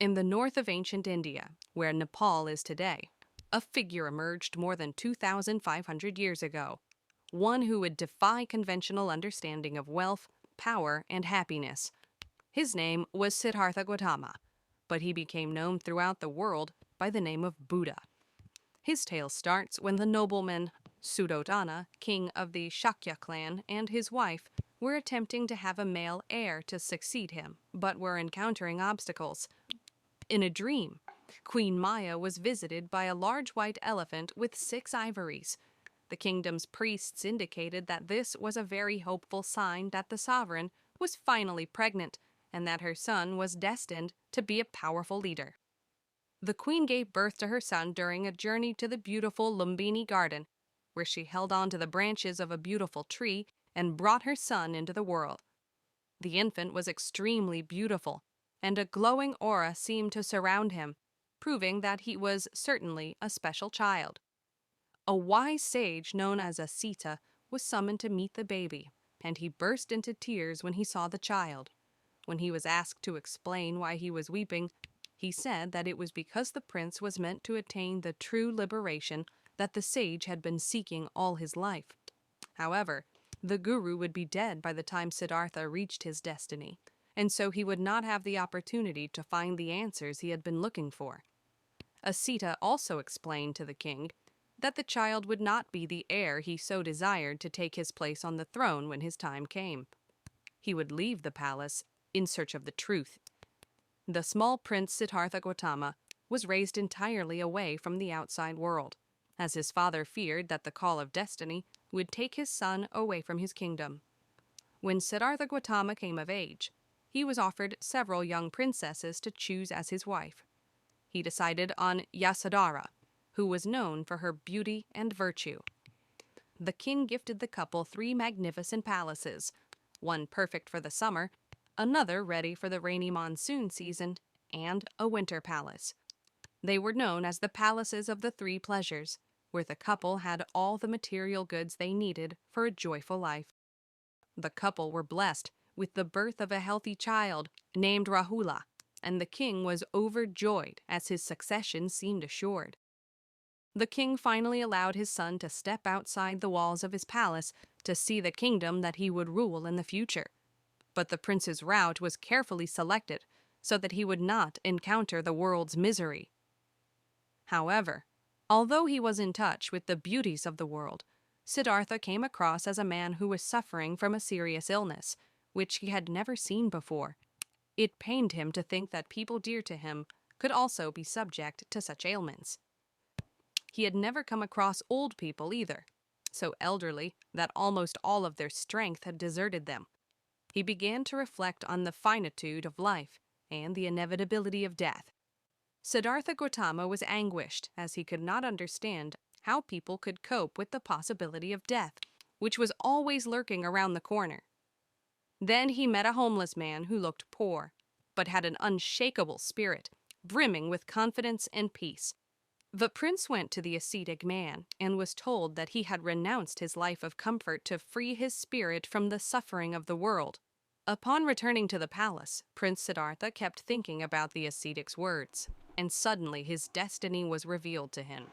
In the north of ancient India, where Nepal is today, a figure emerged more than 2,500 years ago, one who would defy conventional understanding of wealth, power, and happiness. His name was Siddhartha Gautama, but he became known throughout the world by the name of Buddha. His tale starts when the nobleman Suddhodana, king of the Shakya clan, and his wife were attempting to have a male heir to succeed him, but were encountering obstacles. In a dream, Queen Maya was visited by a large white elephant with 6 ivories. The kingdom's priests indicated that this was a very hopeful sign that the sovereign was finally pregnant and that her son was destined to be a powerful leader. The queen gave birth to her son during a journey to the beautiful Lumbini garden, where she held on to the branches of a beautiful tree and brought her son into the world. The infant was extremely beautiful, and a glowing aura seemed to surround him, proving that he was certainly a special child. A wise sage known as Asita was summoned to meet the baby, and he burst into tears when he saw the child. When he was asked to explain why he was weeping, he said that it was because the prince was meant to attain the true liberation that the sage had been seeking all his life. However, the guru would be dead by the time Siddhartha reached his destiny, and so he would not have the opportunity to find the answers he had been looking for. Asita also explained to the king that the child would not be the heir he so desired to take his place on the throne when his time came. He would leave the palace in search of the truth. The small prince Siddhartha Gautama was raised entirely away from the outside world, as his father feared that the call of destiny would take his son away from his kingdom. When Siddhartha Gautama came of age, he was offered several young princesses to choose as his wife. He decided on Yasodhara, who was known for her beauty and virtue. The king gifted the couple 3 magnificent palaces, one perfect for the summer, another ready for the rainy monsoon season, and a winter palace. They were known as the palaces of the 3 pleasures, where the couple had all the material goods they needed for a joyful life. The couple were blessed with the birth of a healthy child named Rahula, and the king was overjoyed as his succession seemed assured. The king finally allowed his son to step outside the walls of his palace to see the kingdom that he would rule in the future. But the prince's route was carefully selected so that he would not encounter the world's misery. However, although he was in touch with the beauties of the world, Siddhartha came across as a man who was suffering from a serious illness, which he had never seen before. It pained him to think that people dear to him could also be subject to such ailments. He had never come across old people either, so elderly that almost all of their strength had deserted them. He began to reflect on the finitude of life and the inevitability of death. Siddhartha Gautama was anguished as he could not understand how people could cope with the possibility of death, which was always lurking around the corner. Then he met a homeless man who looked poor, but had an unshakable spirit, brimming with confidence and peace. The prince went to the ascetic man and was told that he had renounced his life of comfort to free his spirit from the suffering of the world. Upon returning to the palace, Prince Siddhartha kept thinking about the ascetic's words, and suddenly his destiny was revealed to him.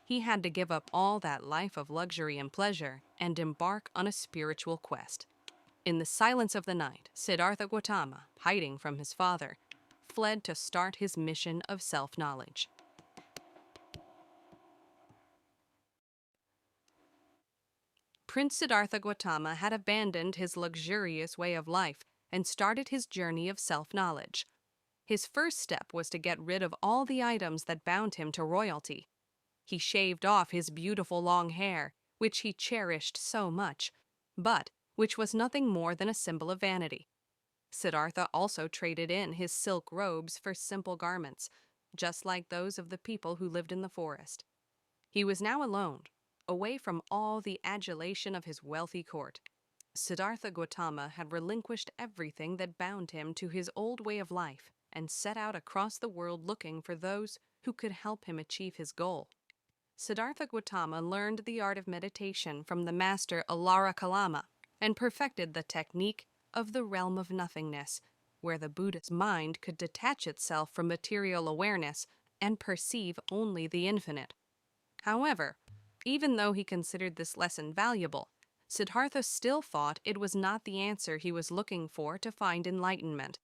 He had to give up all that life of luxury and pleasure and embark on a spiritual quest. In the silence of the night, Siddhartha Gautama, hiding from his father, fled to start his mission of self-knowledge. Prince Siddhartha Gautama had abandoned his luxurious way of life and started his journey of self-knowledge. His first step was to get rid of all the items that bound him to royalty. He shaved off his beautiful long hair, which he cherished so much, but which was nothing more than a symbol of vanity. Siddhartha also traded in his silk robes for simple garments, just like those of the people who lived in the forest. He was now alone, away from all the adulation of his wealthy court. Siddhartha Gautama had relinquished everything that bound him to his old way of life and set out across the world looking for those who could help him achieve his goal. Siddhartha Gautama learned the art of meditation from the master Alara Kalama and perfected the technique of the realm of nothingness, where the Buddha's mind could detach itself from material awareness and perceive only the infinite. However, even though he considered this lesson valuable, Siddhartha still thought it was not the answer he was looking for to find enlightenment.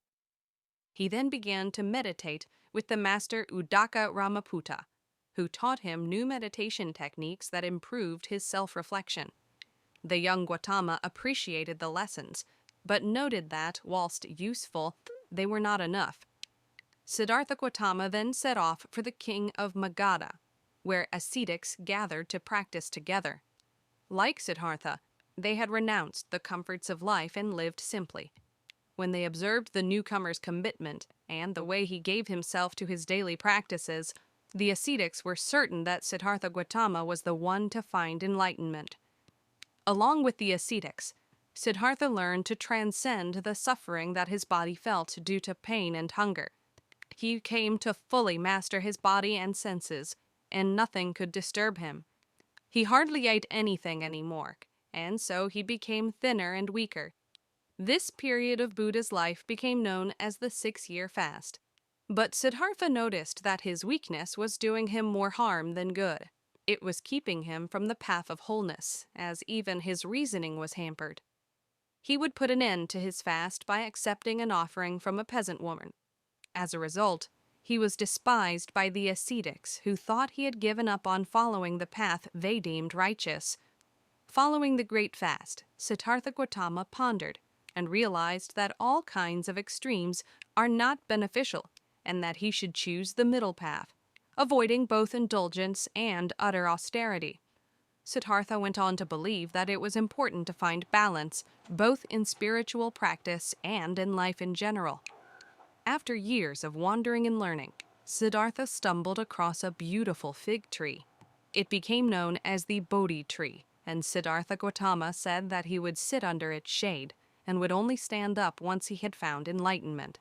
He then began to meditate with the master Uddaka Ramaputta, who taught him new meditation techniques that improved his self-reflection. The young Gautama appreciated the lessons, but noted that, whilst useful, they were not enough. Siddhartha Gautama then set off for the king of Magadha, where ascetics gathered to practice together. Like Siddhartha, they had renounced the comforts of life and lived simply. When they observed the newcomer's commitment and the way he gave himself to his daily practices, the ascetics were certain that Siddhartha Gautama was the one to find enlightenment. Along with the ascetics, Siddhartha learned to transcend the suffering that his body felt due to pain and hunger. He came to fully master his body and senses, and nothing could disturb him. He hardly ate anything anymore, and so he became thinner and weaker. This period of Buddha's life became known as the 6-year fast. But Siddhartha noticed that his weakness was doing him more harm than good. It was keeping him from the path of wholeness, as even his reasoning was hampered. He would put an end to his fast by accepting an offering from a peasant woman. As a result, he was despised by the ascetics who thought he had given up on following the path they deemed righteous. Following the Great Fast, Siddhartha Gautama pondered and realized that all kinds of extremes are not beneficial and that he should choose the middle path, avoiding both indulgence and utter austerity. Siddhartha went on to believe that it was important to find balance both in spiritual practice and in life in general. After years of wandering and learning, Siddhartha stumbled across a beautiful fig tree. It became known as the Bodhi tree, and Siddhartha Gautama said that he would sit under its shade and would only stand up once he had found enlightenment.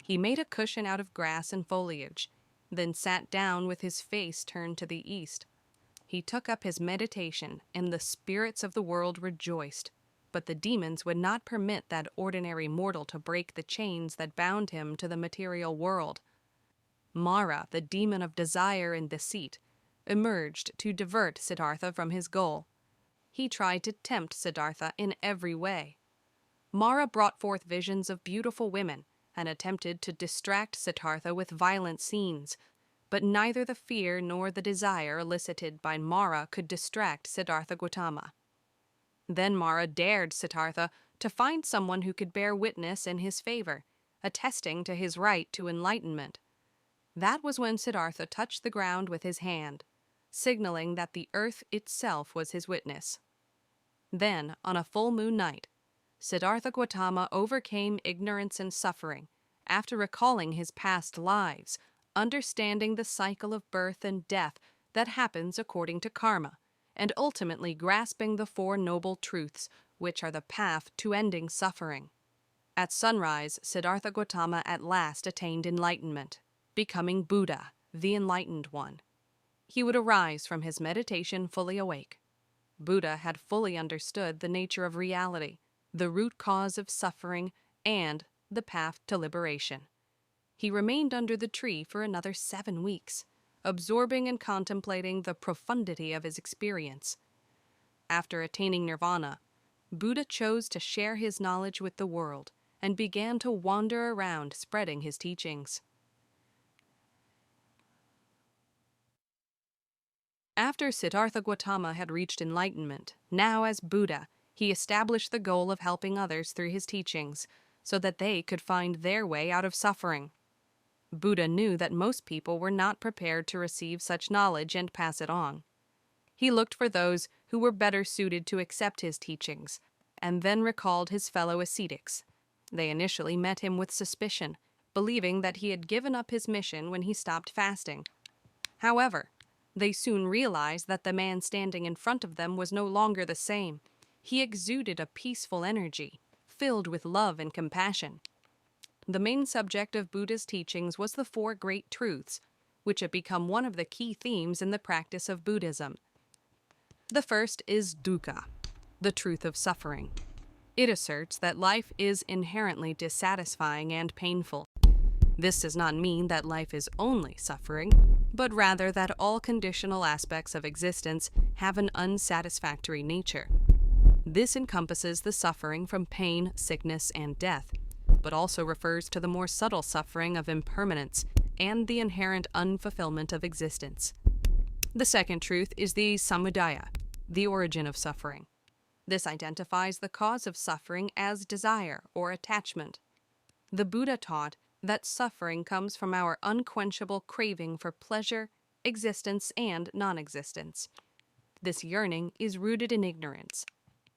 He made a cushion out of grass and foliage, then sat down with his face turned to the east. He took up his meditation, and the spirits of the world rejoiced. But the demons would not permit that ordinary mortal to break the chains that bound him to the material world. Mara, the demon of desire and deceit, emerged to divert Siddhartha from his goal. He tried to tempt Siddhartha in every way. Mara brought forth visions of beautiful women and attempted to distract Siddhartha with violent scenes, but neither the fear nor the desire elicited by Mara could distract Siddhartha Gautama. Then Mara dared Siddhartha to find someone who could bear witness in his favor, attesting to his right to enlightenment. That was when Siddhartha touched the ground with his hand, signaling that the earth itself was his witness. Then, on a full moon night, Siddhartha Gautama overcame ignorance and suffering after recalling his past lives, understanding the cycle of birth and death that happens according to karma, and ultimately grasping the 4 noble truths, which are the path to ending suffering. At sunrise, Siddhartha Gautama at last attained enlightenment, becoming Buddha, the enlightened one. He would arise from his meditation fully awake. Buddha had fully understood the nature of reality, the root cause of suffering, and the path to liberation. He remained under the tree for another 7 weeks, absorbing and contemplating the profundity of his experience. After attaining nirvana, Buddha chose to share his knowledge with the world and began to wander around spreading his teachings. After Siddhartha Gautama had reached enlightenment, now as Buddha, he established the goal of helping others through his teachings so that they could find their way out of suffering. Buddha knew that most people were not prepared to receive such knowledge and pass it on. He looked for those who were better suited to accept his teachings, and then recalled his fellow ascetics. They initially met him with suspicion, believing that he had given up his mission when he stopped fasting. However, they soon realized that the man standing in front of them was no longer the same. He exuded a peaceful energy, filled with love and compassion. The main subject of Buddha's teachings was the 4 great truths, which have become one of the key themes in the practice of Buddhism. The first is dukkha, the truth of suffering. It asserts that life is inherently dissatisfying and painful. This does not mean that life is only suffering, but rather that all conditional aspects of existence have an unsatisfactory nature. This encompasses the suffering from pain, sickness, and death, but also refers to the more subtle suffering of impermanence and the inherent unfulfillment of existence. The second truth is the samudaya, the origin of suffering. This identifies the cause of suffering as desire or attachment. The Buddha taught that suffering comes from our unquenchable craving for pleasure, existence, and non-existence. This yearning is rooted in ignorance.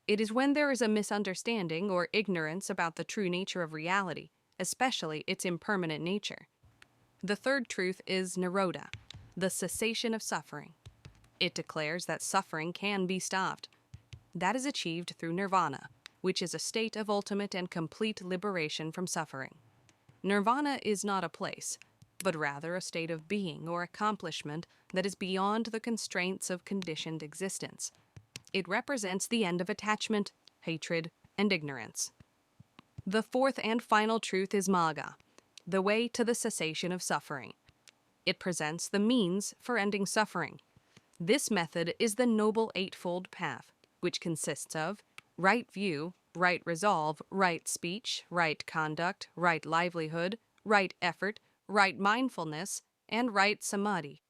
It is when there is a misunderstanding or ignorance about the true nature of reality, especially its impermanent nature. The third truth is nirodha, the cessation of suffering. It declares that suffering can be stopped. That is achieved through nirvana, which is a state of ultimate and complete liberation from suffering. Nirvana is not a place, but rather a state of being or accomplishment that is beyond the constraints of conditioned existence. It represents the end of attachment, hatred, and ignorance. The fourth and final truth is magga, the way to the cessation of suffering. It presents the means for ending suffering. This method is the Noble Eightfold Path, which consists of right view, right resolve, right speech, right conduct, right livelihood, right effort, right mindfulness, and right samadhi.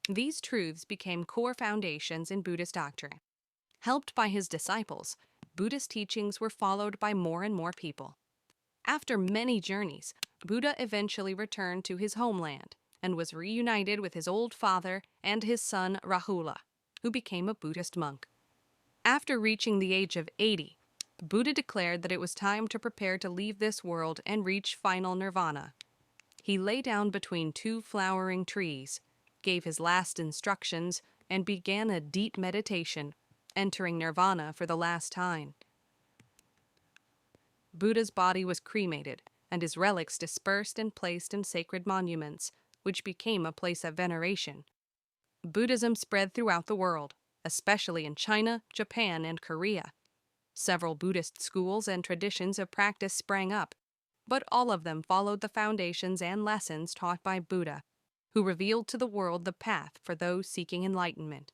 These truths became core foundations in Buddhist doctrine. Helped by his disciples, Buddhist teachings were followed by more and more people. After many journeys, Buddha eventually returned to his homeland and was reunited with his old father and his son Rahula, who became a Buddhist monk. After reaching the age of 80, Buddha declared that it was time to prepare to leave this world and reach final nirvana. He lay down between two flowering trees, gave his last instructions, and began a deep meditation, entering nirvana for the last time. Buddha's body was cremated, and his relics dispersed and placed in sacred monuments, which became a place of veneration. Buddhism spread throughout the world, especially in China, Japan, and Korea. Several Buddhist schools and traditions of practice sprang up, but all of them followed the foundations and lessons taught by Buddha, who revealed to the world the path for those seeking enlightenment.